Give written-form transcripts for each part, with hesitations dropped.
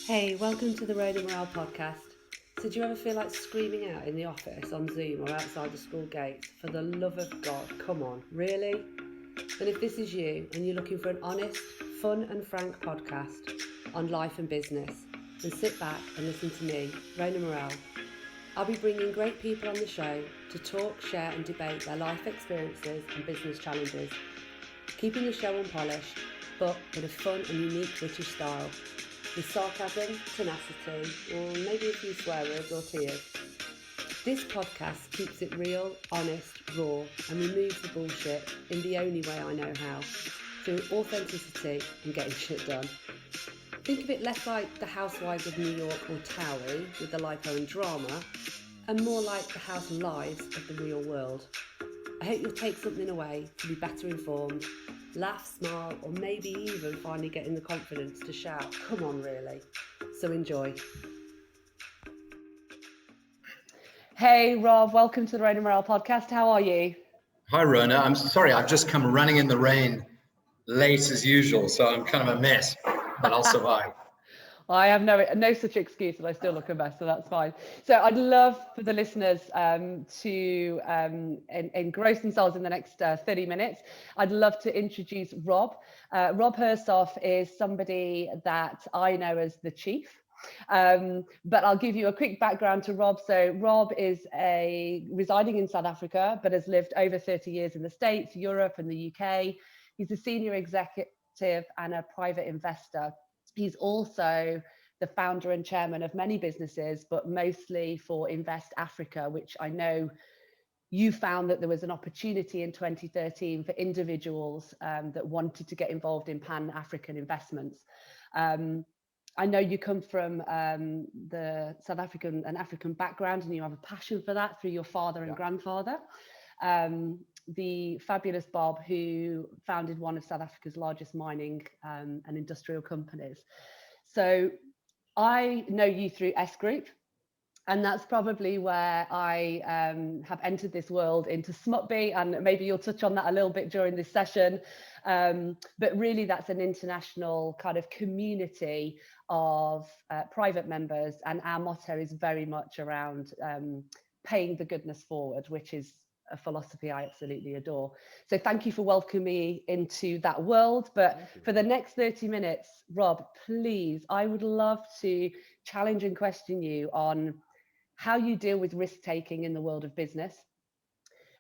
Hey, welcome to the Road and Morale podcast. So do you ever feel like screaming out in the office, on Zoom or outside the school gates? For the love of God, come on, really? Then if this is you and you're looking for an honest, fun and frank podcast on life and business, then sit back and listen to me, Rona Morale. I'll be bringing great people on the show to talk, share and debate their life experiences and business challenges, keeping the show unpolished, but in a fun and unique British style, with sarcasm, tenacity, or maybe a few swear words or tears. This podcast keeps it real, honest, raw, and removes the bullshit in the only way I know how, through authenticity and getting shit done. Think of it less like the Housewives of New York or Towie with the lipo and drama, and more like the house lives of the real world. I hope you'll take something away to be better informed, laugh, smile, or maybe even finally getting the confidence to shout, come on really. So enjoy. Hey Rob, welcome to the Road and Morale podcast. How are you? Hi Rona, I'm sorry, I've just come running in the rain late as usual, so I'm kind of a mess, but I'll survive. I have no such excuse, and I still look a mess, so that's fine. So I'd love for the listeners to engross themselves in the next 30 minutes. I'd love to introduce Rob. Rob Hersov is somebody that I know as the Chief. But I'll give you a quick background to Rob. So Rob is residing in South Africa, but has lived over 30 years in the States, Europe, and the UK. He's a senior executive and a private investor. He's also the founder and chairman of many businesses, but mostly for Invest Africa, which I know you found that there was an opportunity in 2013 for individuals that wanted to get involved in Pan-African investments. I know you come from the South African and African background, and you have a passion for that through your father and grandfather. The fabulous Bob, who founded one of South Africa's largest mining and industrial companies. So I know you through S Group, and that's probably where I have entered this world into Smutby, and maybe you'll touch on that a little bit during this session. But really that's an international kind of community of private members, and our motto is very much around paying the goodness forward, which is a philosophy I absolutely adore. So thank you for welcoming me into that world. But for the next 30 minutes, Rob, please, I would love to challenge and question you on how you deal with risk-taking in the world of business,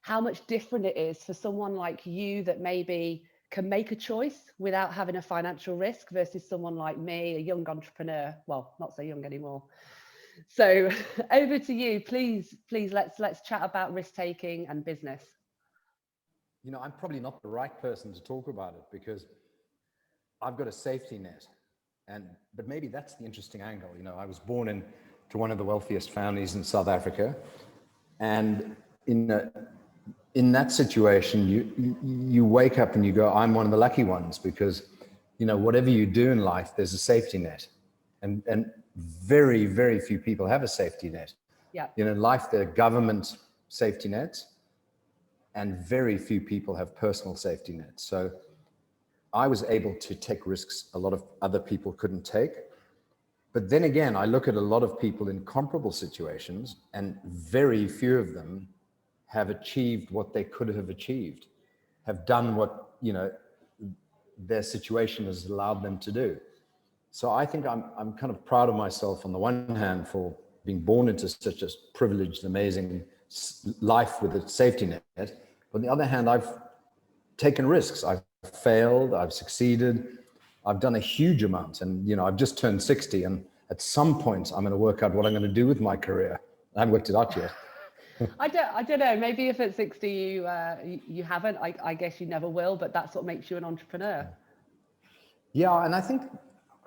how much different it is for someone like you that maybe can make a choice without having a financial risk versus someone like me, a young entrepreneur, well, not so young anymore. So over to you, please, let's chat about risk-taking and business. You know, I'm probably not the right person to talk about it because I've got a safety net, but maybe that's the interesting angle. You know, I was born into one of the wealthiest families in South Africa, and in that situation, you wake up and you go, I'm one of the lucky ones, because you know, whatever you do in life, there's a safety net, and very, very few people have a safety net. Yeah. You know, in life, there are government safety nets, and very few people have personal safety nets. So I was able to take risks a lot of other people couldn't take. But then again, I look at a lot of people in comparable situations, and very few of them have achieved what they could have achieved, have done what, you know, their situation has allowed them to do. So I think I'm kind of proud of myself on the one hand for being born into such a privileged, amazing life with a safety net. But on the other hand, I've taken risks. I've failed, I've succeeded, I've done a huge amount. And, you know, I've just turned 60, and at some point I'm going to work out what I'm going to do with my career. I haven't worked it out yet. I don't know. Maybe if at 60 you haven't, I guess you never will, but that's what makes you an entrepreneur. Yeah, and I think,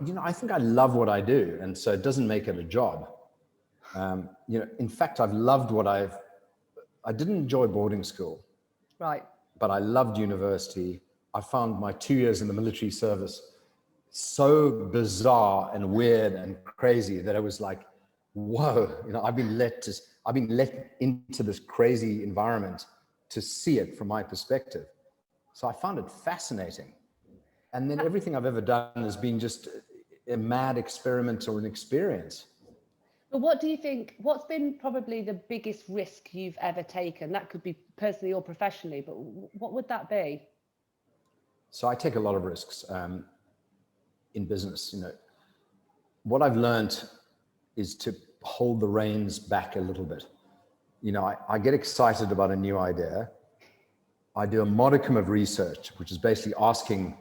you know, I think I love what I do, and so it doesn't make it a job. You know, in fact, I've loved what I didn't enjoy boarding school. Right. But I loved university. I found my 2 years in the military service so bizarre and weird and crazy that I was like, whoa, you know, I've been let into this crazy environment to see it from my perspective. So I found it fascinating. And then everything I've ever done has been just a mad experiment or an experience. But what do you think, what's been probably the biggest risk you've ever taken? That could be personally or professionally, but what would that be? So I take a lot of risks in business. What I've learned is to hold the reins back a little bit. I get excited about a new idea. I do a modicum of research, which is basically asking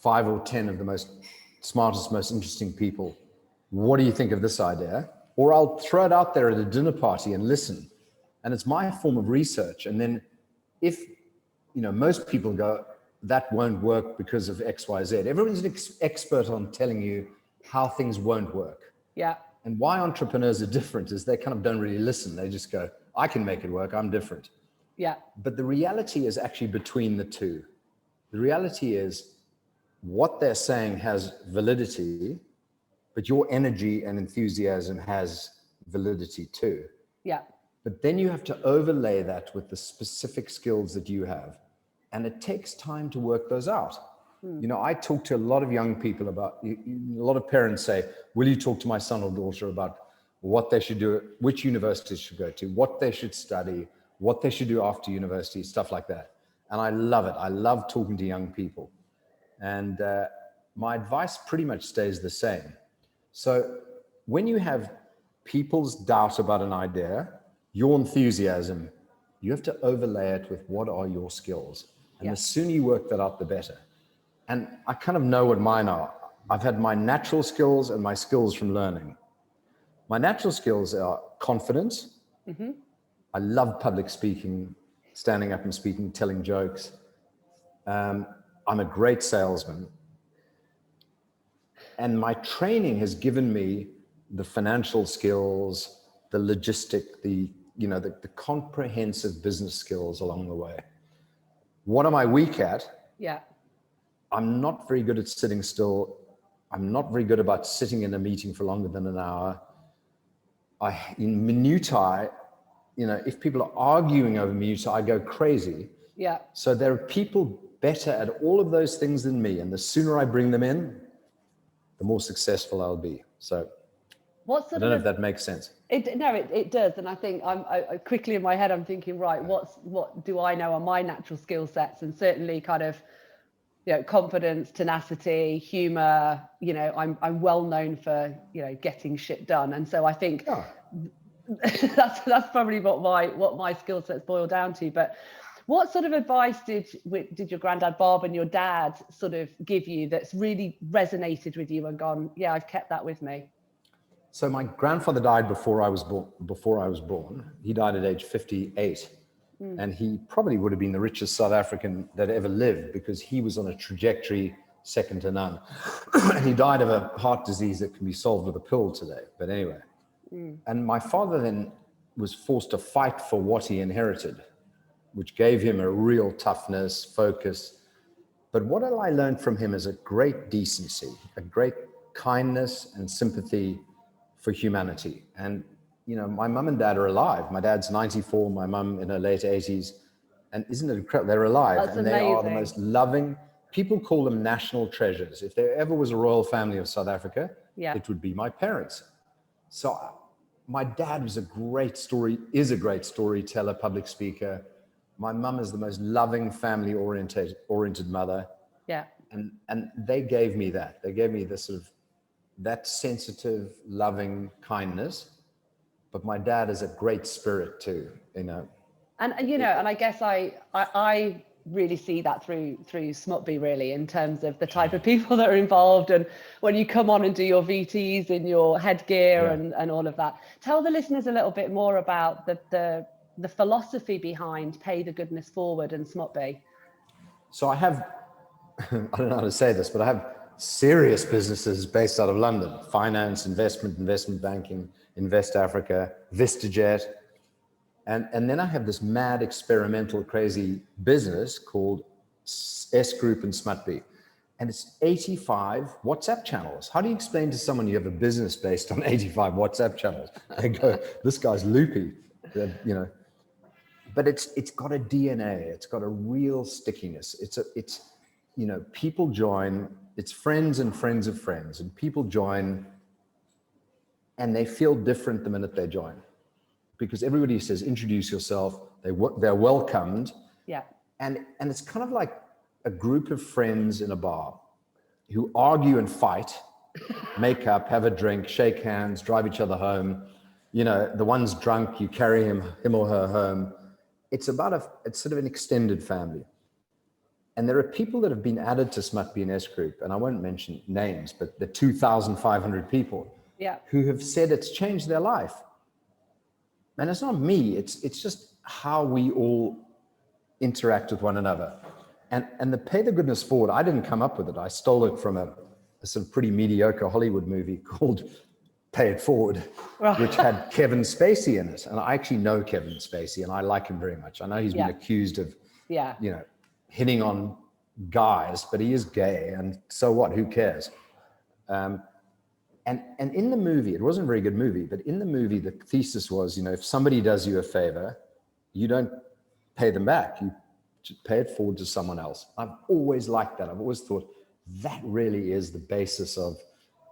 5 or 10 of the smartest, most interesting people, what do you think of this idea? Or I'll throw it out there at a dinner party and listen. And it's my form of research. And then if, most people go, that won't work because of X, Y, Z. Everyone's an expert on telling you how things won't work. Yeah. And why entrepreneurs are different is they kind of don't really listen. They just go, I can make it work. I'm different. Yeah. But the reality is actually between the two. The reality is what they're saying has validity, but your energy and enthusiasm has validity too. Yeah. But then you have to overlay that with the specific skills that you have. And it takes time to work those out. I talk to a lot of young people about, a lot of parents say, will you talk to my son or daughter about what they should do, which universities should go to, what they should study, what they should do after university, stuff like that. And I love it. I love talking to young people. And my advice pretty much stays the same. So when you have people's doubt about an idea, your enthusiasm, you have to overlay it with what are your skills. And the sooner you work that out, the better. And I kind of know what mine are. I've had my natural skills and my skills from learning. My natural skills are confidence. Mm-hmm. I love public speaking, standing up and speaking, telling jokes. I'm a great salesman. And my training has given me the financial skills, the logistic, the comprehensive business skills along the way. What am I weak at? Yeah. I'm not very good at sitting still. I'm not very good about sitting in a meeting for longer than an hour. In minutiae, if people are arguing over minutiae, I go crazy. Yeah. So there are people better at all of those things than me. And the sooner I bring them in, the more successful I'll be. So I don't know if that makes sense. It does. And I think I quickly in my head, I'm thinking, right, what do I know are my natural skill sets? And certainly kind of, confidence, tenacity, humor, I'm well known for, getting shit done. And so I think that's probably what my skill sets boil down to. But what sort of advice did your granddad Bob and your dad sort of give you that's really resonated with you and gone, yeah, I've kept that with me? So my grandfather died before I was born. He died at age 58. And he probably would have been the richest South African that ever lived because he was on a trajectory second to none. And he died of a heart disease that can be solved with a pill today. But anyway, and my father then was forced to fight for what he inherited, which gave him a real toughness, focus. But what I learned from him is a great decency, a great kindness and sympathy for humanity. And my mum and dad are alive. My dad's 94, my mum in her late 80s. And isn't it incredible? They're alive. That's and amazing. They are the most loving. People call them national treasures. If there ever was a royal family of South Africa, it would be my parents. So my dad is a great storyteller, public speaker. My mum is the most loving, family-oriented mother. Yeah. And they gave me that. They gave me this sort of that sensitive, loving kindness. But my dad is a great spirit too, And and I guess I really see that through Smutby, really, in terms of the type of people that are involved, and when you come on and do your VTs in your headgear and all of that. Tell the listeners a little bit more about the philosophy behind Pay the Goodness Forward and Smutby. So I have, I don't know how to say this, but I have serious businesses based out of London: finance, investment banking, Invest Africa, VistaJet. And then I have this mad, experimental, crazy business called S Group and Smutby. And it's 85 WhatsApp channels. How do you explain to someone you have a business based on 85 WhatsApp channels? They go, this guy's loopy, But it's got a DNA. It's got a real stickiness. People join it's friends and friends of friends, and people join and they feel different the minute they join, because everybody says, introduce yourself. They're welcomed. Yeah. And it's kind of like a group of friends in a bar who argue and fight, make up, have a drink, shake hands, drive each other home. You know, the one's drunk, you carry him or her home. It's sort of an extended family. And there are people that have been added to Smart BNS group, and I won't mention names, but the 2,500 people who have said it's changed their life. And it's not me, it's just how we all interact with one another. And the Pay the Goodness Forward, I didn't come up with it. I stole it from a sort of pretty mediocre Hollywood movie called Pay It Forward, which had Kevin Spacey in it. And I actually know Kevin Spacey, and I like him very much. I know he's been accused of, you know, hitting on guys, but he is gay, and so what? Who cares? And in the movie, it wasn't a very good movie, but in the movie, the thesis was, you know, if somebody does you a favor, you don't pay them back. You pay it forward to someone else. I've always liked that. I've always thought that really is the basis of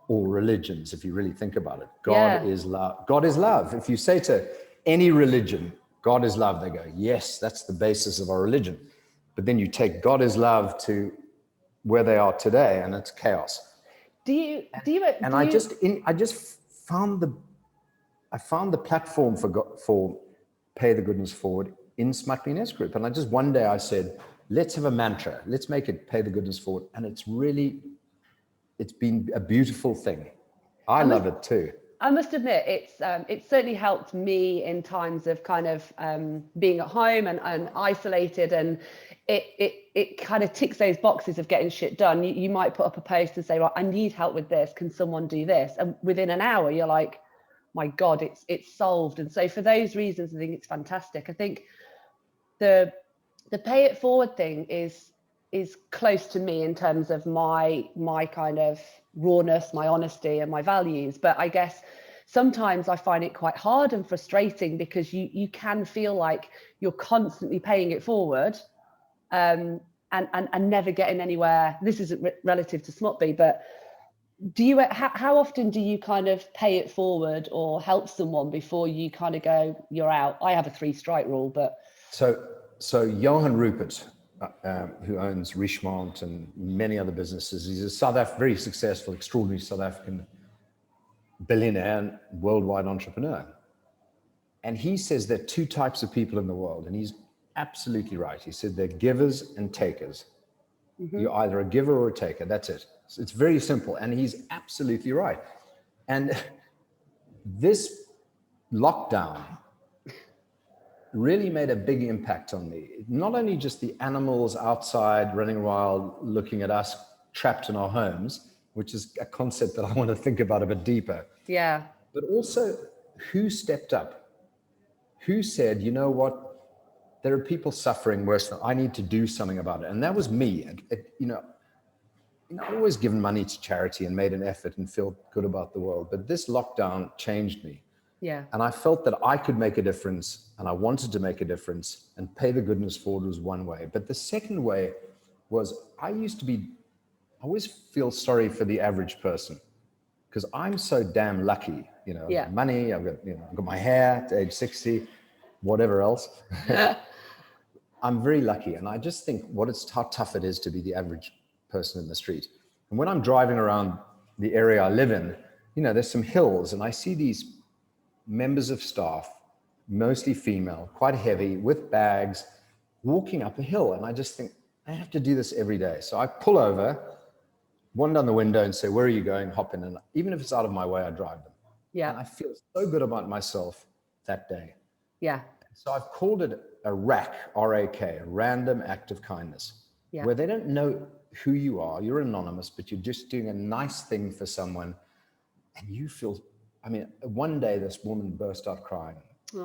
all religions, if you really think about it. God is love. God is love. If you say to any religion, God is love, they go, yes, that's the basis of our religion. But then you take God is love to where they are today, and it's chaos. I just found the platform for Pay the Goodness Forward in Smart BNS Group. And one day I said, let's have a mantra. Let's make it Pay the Goodness Forward. And it's been a beautiful thing. I love it too. I must admit, it's certainly helped me in times of kind of being at home and isolated, and it kind of ticks those boxes of getting shit done. You might put up a post and say, right, I need help with this. Can someone do this? And within an hour, you're like, my God, it's solved. And so for those reasons, I think it's fantastic. I think the Pay It Forward thing is close to me in terms of my kind of rawness, my honesty, and my values. But I guess sometimes I find it quite hard and frustrating, because you can feel like you're constantly paying it forward and never getting anywhere. This isn't relative to SMOTB, but how often do you kind of pay it forward or help someone before you kind of go, you're out? I have a 3-strike rule, but so Johan Rupert, who owns Richemont and many other businesses, he's a very successful, extraordinary South African billionaire and worldwide entrepreneur. And he says there are 2 types of people in the world, and he's absolutely right. He said they're givers and takers. Mm-hmm. You're either a giver or a taker. That's it. So it's very simple, and he's absolutely right. And this lockdown really made a big impact on me. Not only just the animals outside running wild, looking at us trapped in our homes, which is a concept that I want to think about a bit deeper. Yeah. But also who stepped up, who said, you know what, there are people suffering worse than I need to do something about it. And that was me. I've always given money to charity and made an effort and feel good about the world. But this lockdown changed me. Yeah. And I felt that I could make a difference, and I wanted to make a difference, and Pay the Goodness Forward was one way. But the second way was I always feel sorry for the average person, because I'm so damn lucky, I've got money, I've got my hair to age 60, whatever else. I'm very lucky. And I just think how tough it is to be the average person in the street. And when I'm driving around the area I live in, there's some hills, and I see these members of staff, mostly female, quite heavy, with bags, walking up a hill. And I just think, I have to do this every day. So I pull over, one down the window and say, where are you going? Hop in. And even if it's out of my way, I drive them. Yeah. And I feel so good about myself that day. Yeah. So I've called it a RAK, R-A-K, a random act of kindness, where they don't know who you are. You're anonymous, but you're just doing a nice thing for someone. And you feel, one day this woman burst out crying.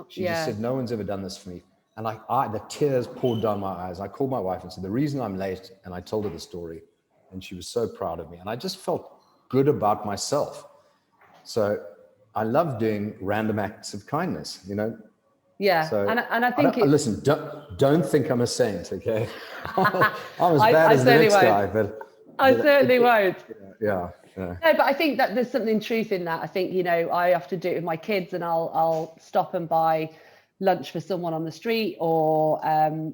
She just said, no one's ever done this for me. And the tears poured down my eyes. I called my wife and said, the reason I'm late, and I told her the story, and she was so proud of me. And I just felt good about myself. So I love doing random acts of kindness, Yeah, so and I think listen, don't think I'm a saint, okay? I'm as bad as the next guy, but I certainly won't. Yeah. No, but I think that there's something truth in that. I think, you know, I have to do it with my kids, and I'll stop and buy lunch for someone on the street, or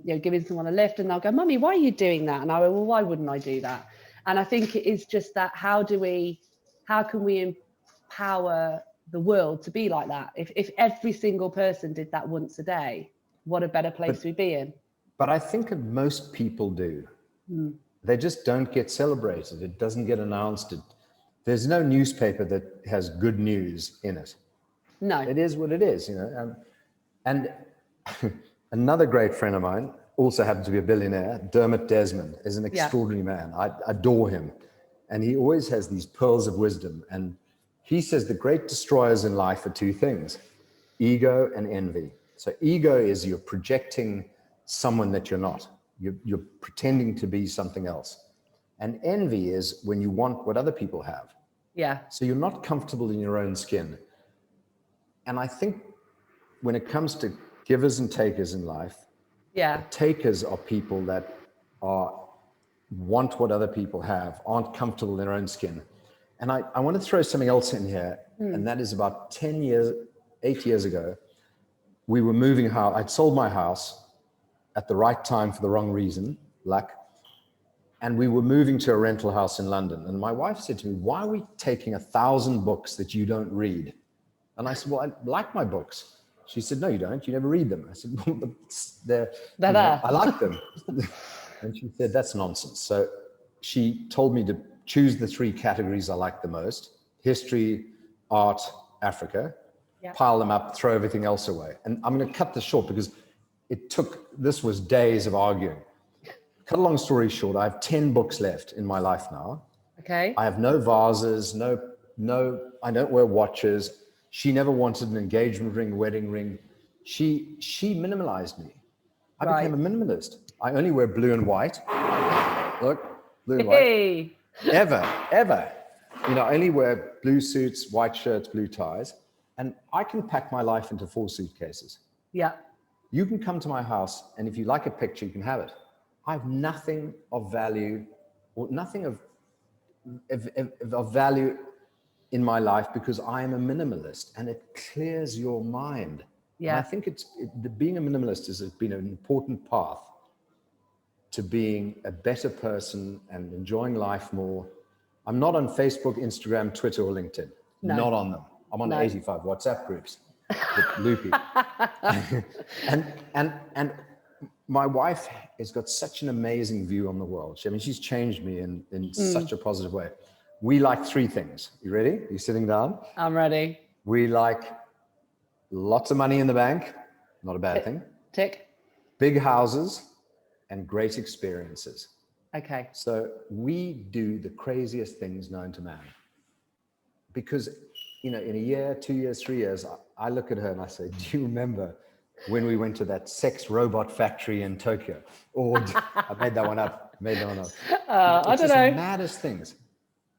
you know, giving someone a lift, and they'll go, "Mummy, why are you doing that?" And I go, "Well, why wouldn't I do that?" And I think it is just that, how can we empower the world to be like that? If every single person did that once a day, what a better place we'd be in. But I think that most people do. They just don't get celebrated. It doesn't get announced. There's no newspaper that has good news in it. No. It is what it is, you know. And another great friend of mine, also happens to be a billionaire, Dermot Desmond, is an extraordinary man. I adore him. And he always has these pearls of wisdom. And he says the great destroyers in life are two things: ego and envy. So ego is you're projecting someone that you're not. You're pretending to be something else. And envy is when you want what other people have. Yeah. So you're not comfortable in your own skin. And I think when it comes to givers and takers in life, the takers are people that want what other people have, aren't comfortable in their own skin. And I want to throw something else in here, and that is about 8 years ago, we were moving house. I'd sold my house at the right time for the wrong reason, luck. And we were moving to a rental house in London. And my wife said to me, "Why are we taking 1,000 books that you don't read?" And I said, "Well, I like my books." She said, "No, you don't. You never read them." I said, "Well, but they're there. I like them." And she said, "That's nonsense." So she told me to choose the 3 categories I like the most: history, art, Africa, pile them up, throw everything else away. And I'm going to cut this short because this was days of arguing. Cut a long story short, I have 10 books left in my life now. Okay. I have no vases, I don't wear watches. She never wanted an engagement ring, wedding ring. She minimalized me. I became a minimalist. I only wear blue and white. Look, blue and white. Ever. You know, I only wear blue suits, white shirts, blue ties, and I can pack my life into 4 suitcases. Yeah. You can come to my house, and if you like a picture, you can have it. I have nothing of value, or nothing of value in my life, because I am a minimalist, and it clears your mind. Yeah. And I think being a minimalist has been an important path to being a better person and enjoying life more. I'm not on Facebook, Instagram, Twitter, or LinkedIn. No. Not on them. I'm on 85 WhatsApp groups with loopy. and my wife has got such an amazing view on the world. She's changed me in such a positive way. We like 3 things. You ready? Are you sitting down? I'm ready. We like lots of money in the bank. Not a bad thing. Tick. Big houses and great experiences. Okay. So we do the craziest things known to man. Because, you know, in a year, 2 years, 3 years, I look at her and I say, "Do you remember when we went to that sex robot factory in Tokyo?" Or I made that one up. I don't know. It's the maddest things.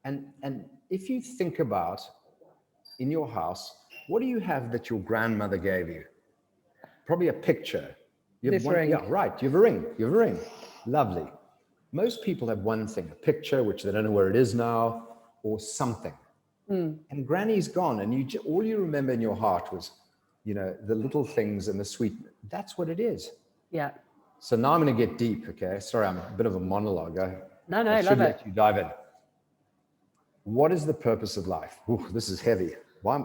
And if you think about in your house, what do you have that your grandmother gave you? Probably a picture. You have ring. Yeah, right. You have a ring. Lovely. Most people have one thing, a picture, which they don't know where it is now, or something. And Granny's gone, and all you remember in your heart was, you know, the little things and the sweet. That's what it is. Yeah. So now I'm going to get deep, okay? Sorry, I'm a bit of a monologue. No, I should let you dive in. What is the purpose of life? Ooh, this is heavy. I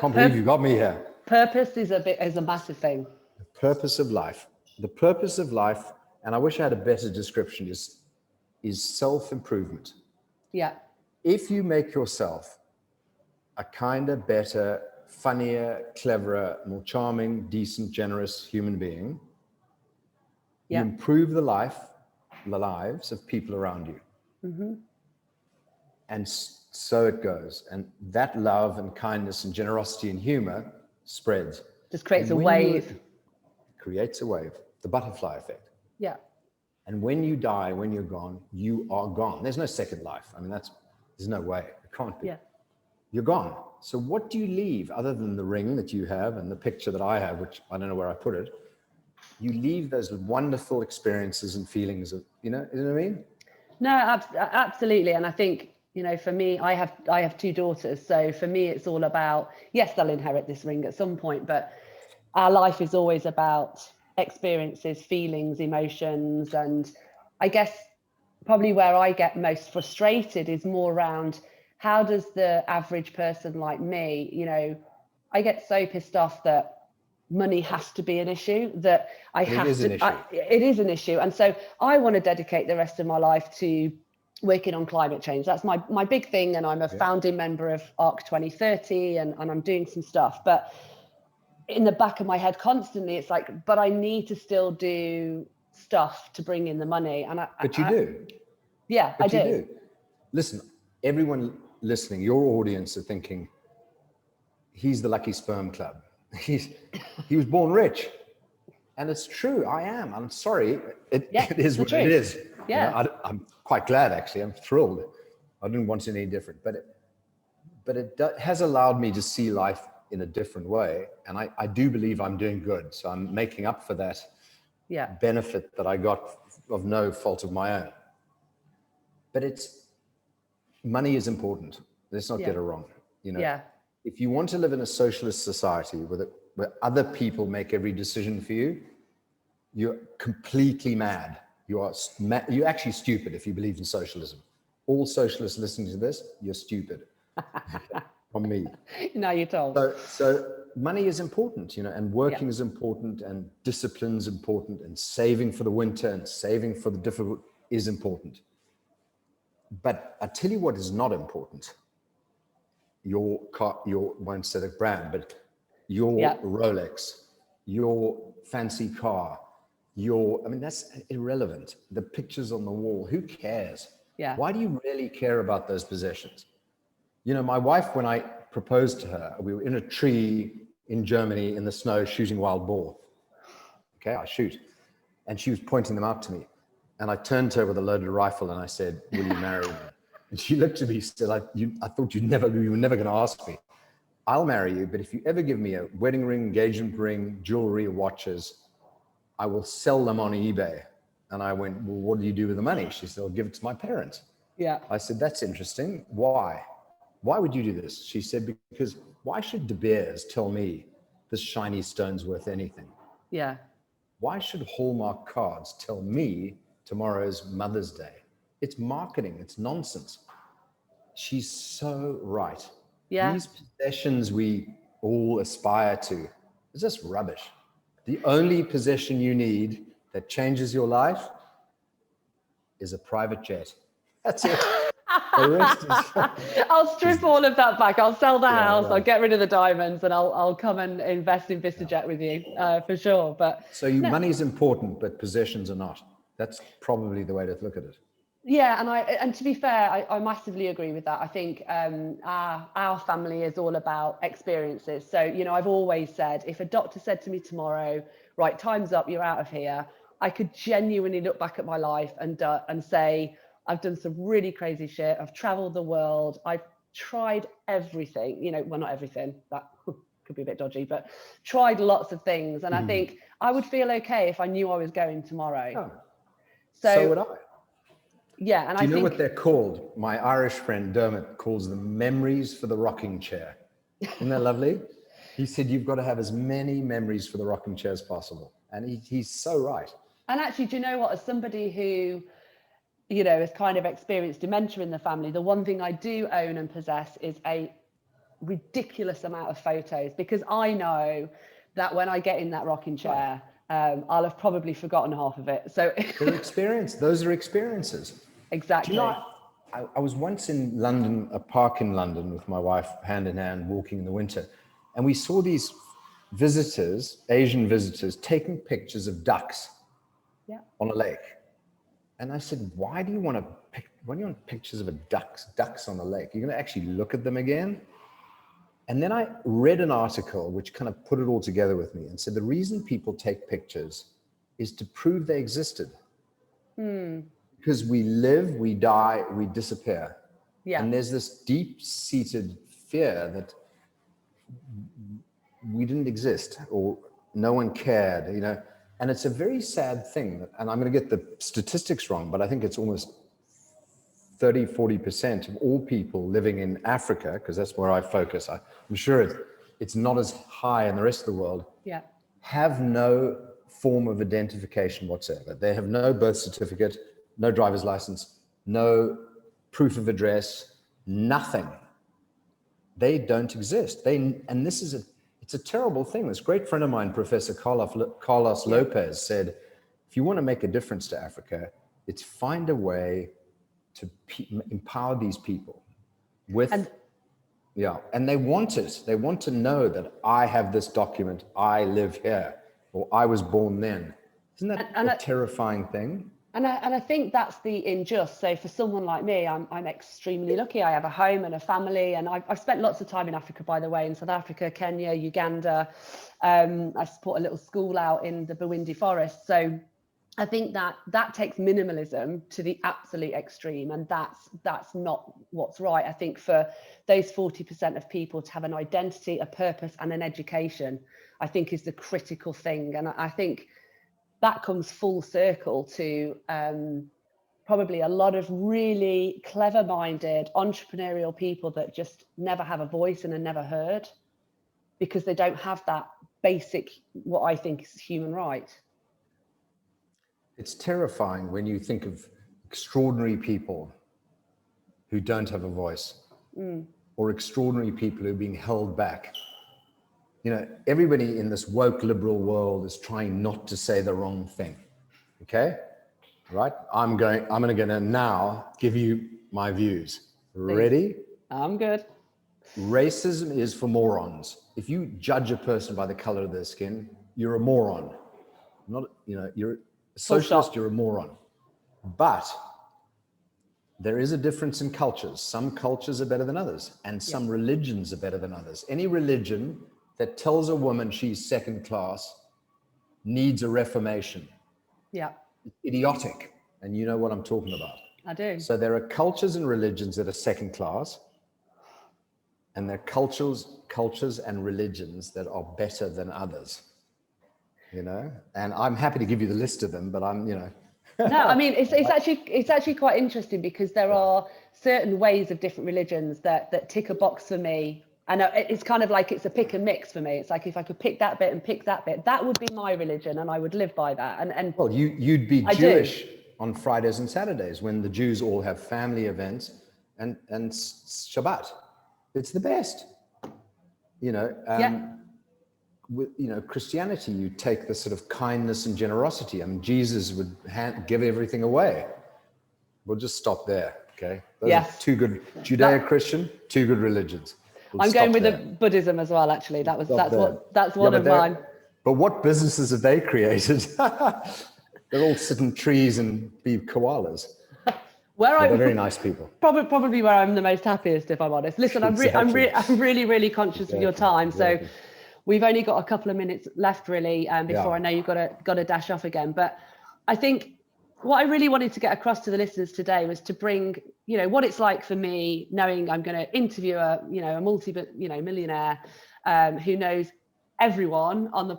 can't believe you got me here. Purpose is a massive thing. The purpose of life. The purpose of life, and I wish I had a better description, is self-improvement. Yeah. If you make yourself a kinder, better, funnier, cleverer, more charming, decent, generous human being, you improve the lives of people around you. Mm-hmm. And so it goes. And that love and kindness and generosity and humor spreads. Just creates a wave. Creates a wave, the butterfly effect. Yeah. And when you die, when you're gone, you are gone. There's no second life. There's no way. It can't be. Yeah. You're gone. So what do you leave other than the ring that you have and the picture that I have, which I don't know where I put it? You leave those wonderful experiences and feelings of, you know what I mean? No, absolutely. And I think, you know, for me, I have two daughters. So for me, it's all about, yes, they'll inherit this ring at some point, but our life is always about experiences, feelings, emotions. And I guess probably where I get most frustrated is more around, how does the average person like me, you know, I get so pissed off that money has to be an issue, that it is an issue. And so I want to dedicate the rest of my life to working on climate change. That's my big thing. And I'm a founding member of ARC 2030, and I'm doing some stuff. But in the back of my head constantly, it's like, but I need to still do stuff to bring in the money. But you do. Yeah, I do. Listen, everyone listening, your audience are thinking, he's the lucky sperm club. He was born rich. And it's true, I am. I'm sorry. It is what it is. Yeah. You know, I'm quite glad, actually. I'm thrilled. I didn't want it any different. But it has allowed me to see life in a different way. And I do believe I'm doing good. So I'm making up for that benefit that I got of no fault of my own. But money is important. Let's not get it wrong. You know, if you want to live in a socialist society where other people make every decision for you, you're completely mad. You're actually stupid if you believe in socialism. All socialists listening to this, you're stupid. From me. No, you're told. So money is important, you know, and working is important, and discipline's important, and saving for the winter and saving for the difficult is important. But I tell you what is not important. Your car, won't say the brand, but your Rolex, your fancy car, that's irrelevant. The pictures on the wall, who cares? Yeah. Why do you really care about those possessions? You know, my wife, when I proposed to her, we were in a tree in Germany in the snow shooting wild boar. Okay, I shoot. And she was pointing them out to me. And I turned to her with a loaded rifle and I said, will you marry me? And she looked at me still, I thought you were never going to ask me. I'll marry you, but if you ever give me a wedding ring, engagement ring, jewelry, watches, I will sell them on eBay. And I went, well, what do you do with the money? She said, I'll give it to my parents. Yeah. I said, that's interesting. Why? Why would you do this? She said, because why should De Beers tell me this shiny stone's worth anything? Yeah. Why should Hallmark cards tell me tomorrow's Mother's Day? It's marketing. It's nonsense. She's so right. Yeah. These possessions we all aspire to is just rubbish. The only possession you need that changes your life is a private jet. That's it. The rest is... I'll strip all of that back. I'll sell the house. Right. I'll get rid of the diamonds, and I'll come and invest in VistaJet with you for sure. But so money is important, but possessions are not. That's probably the way to look at it. Yeah, and to be fair, I massively agree with that. I think our family is all about experiences. So, you know, I've always said, if a doctor said to me tomorrow, right, time's up, you're out of here, I could genuinely look back at my life and say, I've done some really crazy shit. I've traveled the world. I've tried everything, you know, well, not everything, that could be a bit dodgy, but tried lots of things. And I think I would feel okay if I knew I was going tomorrow. Oh, so would I. Yeah, and Do you know what they're called? My Irish friend Dermot calls them memories for the rocking chair. Isn't that lovely? He said you've got to have as many memories for the rocking chair as possible. And he's so right. And actually, do you know what? As somebody who, you know, has kind of experienced dementia in the family, the one thing I do own and possess is a ridiculous amount of photos, because I know that when I get in that rocking chair, I'll have probably forgotten half of it. So those are experiences. Exactly. Do you know, I was once in London, a park in London with my wife, hand in hand, walking in the winter. And we saw these visitors, Asian visitors, taking pictures of ducks on a lake. And I said, why do you want pictures of ducks on the lake? You're going to actually look at them again? And then I read an article which kind of put it all together with me and said, the reason people take pictures is to prove they existed. Because we live, we die, we disappear. Yeah. And there's this deep-seated fear that we didn't exist or no one cared, you know. And it's a very sad thing. And I'm going to get the statistics wrong, but I think it's almost 40% of all people living in Africa, because that's where I focus, I'm sure it's not as high in the rest of the world, have no form of identification whatsoever. They have no birth certificate, no driver's license, no proof of address, nothing. They don't exist. And this is it's a terrible thing. This great friend of mine, Professor Carlos Lopez, said, if you want to make a difference to Africa, it's find a way to empower these people with, and they want it. They want to know that I have this document, I live here, or I was born then. Isn't that a terrifying thing? And I think that's the unjust. So for someone like me, I'm extremely lucky. I have a home and a family, and I've spent lots of time in Africa, by the way, in South Africa, Kenya, Uganda. I support a little school out in the Bwindi forest. So I think that takes minimalism to the absolute extreme, and that's not what's right. I think for those 40% of people to have an identity, a purpose, and an education, I think is the critical thing. And I think that comes full circle to probably a lot of really clever-minded entrepreneurial people that just never have a voice and are never heard because they don't have that basic, what I think is human right. It's terrifying when you think of extraordinary people who don't have a voice, or extraordinary people who are being held back. You know, everybody in this woke liberal world is trying not to say the wrong thing. Okay? Right? I'm going to now give you my views. Ready? I'm good. Racism is for morons. If you judge a person by the color of their skin, you're a moron. You're a socialist, you're a moron. But there is a difference in cultures. Some cultures are better than others, and some religions are better than others. Any religion that tells a woman she's second class needs a reformation. Yeah. It's idiotic. And you know what I'm talking about. I do. So there are cultures and religions that are second class, and there are cultures and religions that are better than others. You know, and I'm happy to give you the list of them, but No, I mean, it's actually quite interesting because there are certain ways of different religions that tick a box for me. And it's kind of like it's a pick and mix for me. It's like if I could pick that bit and pick that bit, that would be my religion, and I would live by that. And well, you'd be Jewish on Fridays and Saturdays when the Jews all have family events and Shabbat. It's the best. You know. With Christianity, you take the sort of kindness and generosity. I mean, Jesus would give everything away. We'll just stop there, okay? Those are two good Judeo-Christian, two good religions. I'm going with the Buddhism as well. Actually, that's one of mine. But what businesses have they created? They're all sit in trees and be koalas. They're very nice people. Probably where I'm the most happiest, if I'm honest. Listen, I'm really, really conscious of your time. So. We've only got a couple of minutes left, really, before I know you've got to dash off again. But I think what I really wanted to get across to the listeners today was to bring, what it's like for me, knowing I'm going to interview a millionaire who knows everyone on the,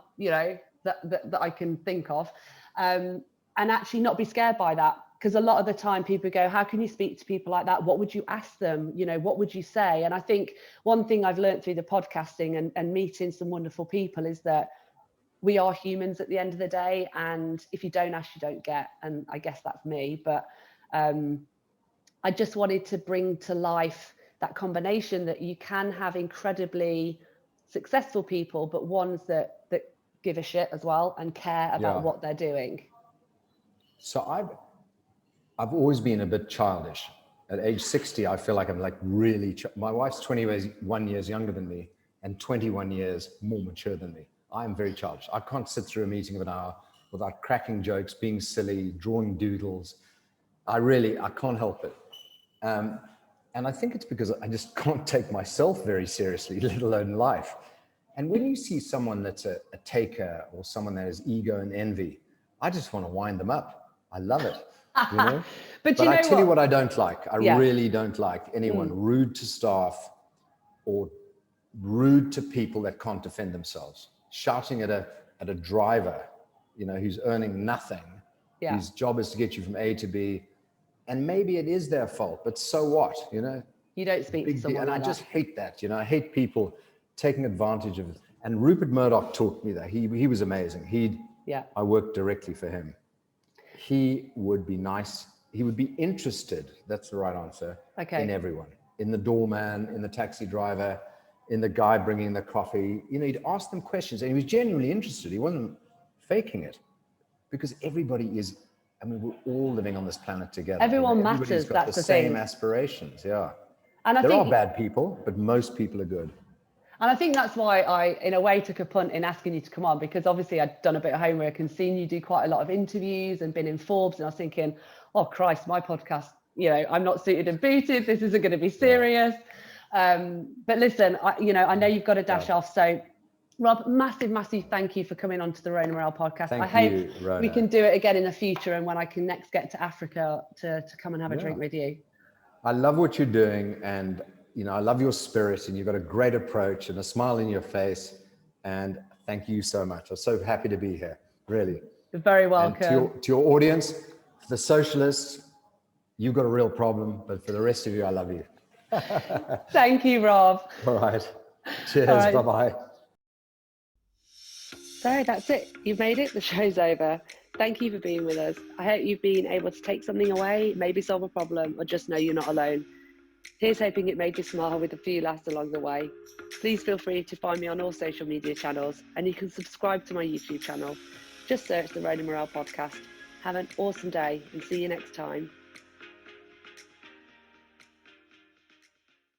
that I can think of, and actually not be scared by that. Because a lot of the time people go, how can you speak to people like that? What would you ask them? What would you say? And I think one thing I've learned through the podcasting and meeting some wonderful people is that we are humans at the end of the day. And if you don't ask, you don't get. And I guess that's me. But I just wanted to bring to life that combination that you can have incredibly successful people, but ones that give a shit as well and care about what they're doing. So I've always been a bit childish. At age 60, I feel like I'm like really, my wife's 21 years younger than me and 21 years more mature than me. I'm very childish. I can't sit through a meeting of an hour without cracking jokes, being silly, drawing doodles. I can't help it. And I think it's because I just can't take myself very seriously, let alone life. And when you see someone that's a taker or someone that has ego and envy, I just want to wind them up. I love it. But I tell you what I don't like. I really don't like anyone rude to staff or rude to people that can't defend themselves. Shouting at a driver, who's earning nothing, whose job is to get you from A to B, And maybe it is their fault, but so what, you know? You don't speak to someone And like I just that. hate that, you know, I hate people taking advantage of it. And Rupert Murdoch taught me that. He was amazing. I worked directly for him. He would be nice. He would be interested. That's the right answer. Okay. In everyone, in the doorman, in the taxi driver, in the guy bringing the coffee. You know, he'd ask them questions, and he was genuinely interested. He wasn't faking it, because everybody is. I mean, we're all living on this planet together. Everyone Everybody's matters. got That's the the same thing. aspirations. Yeah. And There are bad people, but most people are good. And I think that's why I, in a way, took a punt in asking you to come on, because obviously I'd done a bit of homework and seen you do quite a lot of interviews and been in Forbes. And I was thinking, oh, Christ, my podcast, you know, I'm not suited and booted. This isn't going to be serious. But listen, I know you've got to dash off. So, Rob, massive thank you for coming on to the Rona Morel podcast. I hope we can do it again in the future, and when I can next get to Africa to come and have a drink with you. I love what you're doing, and you know, I love your spirit, and you've got a great approach and a smile in your face. And thank you so much. I'm so happy to be here, really. You're very welcome. And to your audience, the socialists, you've got a real problem, but for the rest of you, I love you. Thank you, Rob. All right. Cheers. All right. Bye-bye. So that's it. You've made it. The show's over. Thank you for being with us. I hope you've been able to take something away, maybe solve a problem, or just know you're not alone. Here's hoping it made you smile with a few laughs along the way. Please feel free to find me on all social media channels, and you can subscribe to my YouTube channel. Just search the Rona Morel podcast. Have an awesome day, and see you next time.